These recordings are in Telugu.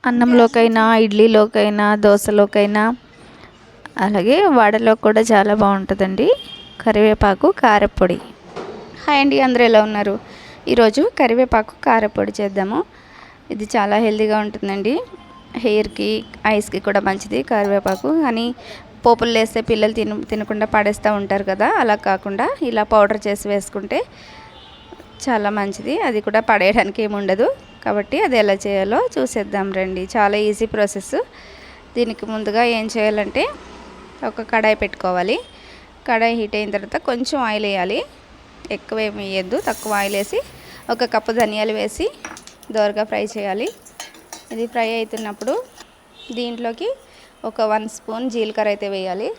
అన్నంలోకైనా, ఇడ్లీలోకైనా, దోశలోకైనా, అలాగే వడలో కూడా చాలా బాగుంటుందండి కరివేపాకు కారపొడి. హాయ్ అండి, అందరూ ఎలా ఉన్నారు? ఈరోజు కరివేపాకు కారపొడి చేద్దాము. ఇది చాలా హెల్తీగా ఉంటుందండి. హెయిర్కి, ఐస్కి కూడా మంచిది కరివేపాకు. కానీ పోపులు వేస్తే పిల్లలు తినకుండా పడేస్తూ ఉంటారు కదా, అలా కాకుండా ఇలా పౌడర్ చేసి వేసుకుంటే చాలా మంచిది. అది కూడా పడేయడానికి ఏమి ఉండదు. కాబట్టి అది ఎలా చేయాలో చూసేద్దాం రండి. చాలా ఈజీ ప్రాసెస్. దీనికి ముందుగా ఏం చేయాలంటే ఒక కడాయి పెట్టుకోవాలి. కడాయి హీట్ అయిన తర్వాత కొంచెం ఆయిల్ వేయాలి. ఎక్కువ ఏమి వేయద్దు, తక్కువ ఆయిల్ వేసి ఒక కప్పు ధనియాలు వేసి దోరగా ఫ్రై చేయాలి. ఇది ఫ్రై అవుతున్నప్పుడు దీంట్లోకి ఒక 1 స్పూన్ జీలకర్ర అయితే వేయాలి.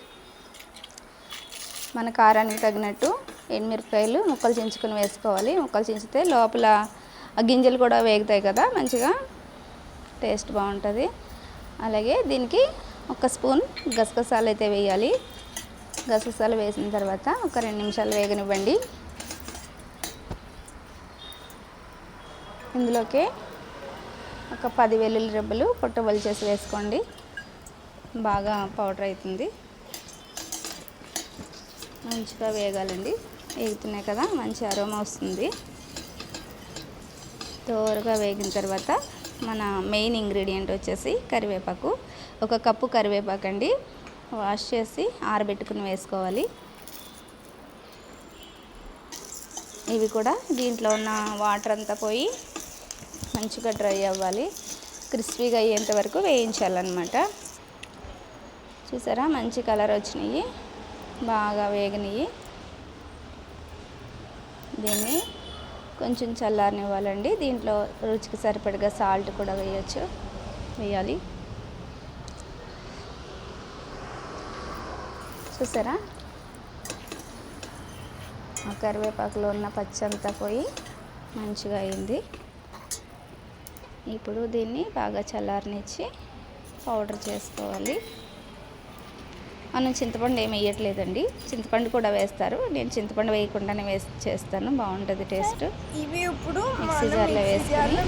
మన కారానికి తగినట్టు ఎండుమిరపకాయలు ముక్కలు చించుకొని వేసుకోవాలి. ముక్కలు చించితే లోపల ఆ గింజలు కూడా వేగుతాయి కదా, మంచిగా టేస్ట్ బాగుంటుంది. అలాగే దీనికి 1 స్పూన్ గసగసాలు అయితే వేయాలి. గసగసాలు వేసిన తర్వాత ఒక 2 నిమిషాలు వేగనివ్వండి. ఇందులోకి ఒక 10 వెల్లుల్లి రెబ్బలు పొట్టు చేసి వేసుకోండి. బాగా పౌడర్ అవుతుంది. మంచిగా వేగాలండి. వేగుతున్నాయి కదా, మంచి అరోమా వస్తుంది. త్వరగా వేగిన తర్వాత మన మెయిన్ ఇంగ్రీడియంట్ వచ్చేసి కరివేపాకు. 1 కప్పు కరివేపాకు అండి. వాష్ చేసి ఆరబెట్టుకుని వేసుకోవాలి. ఇవి కూడా దీంట్లో ఉన్న వాటర్ అంతా పోయి మంచిగా డ్రై అవ్వాలి. క్రిస్పీగా అయ్యేంత వరకు వేయించాలన్నమాట. చూసారా, మంచి కలర్ వచ్చినాయి, బాగా వేగనివి. దీన్ని కొంచెం చల్లారనివ్వాలండి. దీంట్లో రుచికి సరిపడగా సాల్ట్ కూడా వేయాలి. చూసారా, ఆ కరివేపాకులో ఉన్న పచ్చి అంతా పోయి మంచిగా అయింది. ఇప్పుడు దీన్ని బాగా చల్లారనిచ్చి పౌడర్ చేసుకోవాలి. మనం చింతపండు ఏమి వేయట్లేదండి, చింతపండు కూడా వేస్తారు. నేను చింతపండు వేయకుండానే చేస్తాను, బాగుంటుంది టేస్ట్. ఇవి ఇప్పుడు మిక్సీ జార్లో వేసుకొని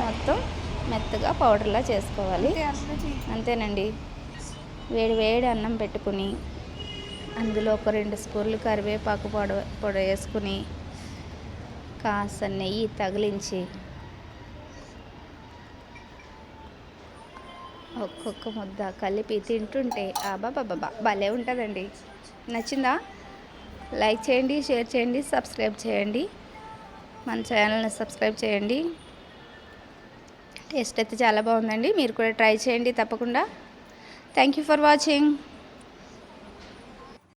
మొత్తం మెత్తగా పౌడర్లా చేసుకోవాలి. అంతేనండి. వేడి వేడి అన్నం పెట్టుకుని అందులో ఒక 2 స్పూన్లు కరివేపాకు పొడి వేసుకుని కాస్త నెయ్యి తగిలించి ఒక్కొక్క ముద్ద కలిపి తింటుంటే బాబా భలే ఉంటుందండి. నచ్చిందా? లైక్ చేయండి, షేర్ చేయండి, సబ్స్క్రైబ్ చేయండి. మన ఛానల్ని సబ్స్క్రైబ్ చేయండి. టేస్ట్ అయితే చాలా బాగుందండి. మీరు కూడా ట్రై చేయండి తప్పకుండా. Thank you for watching.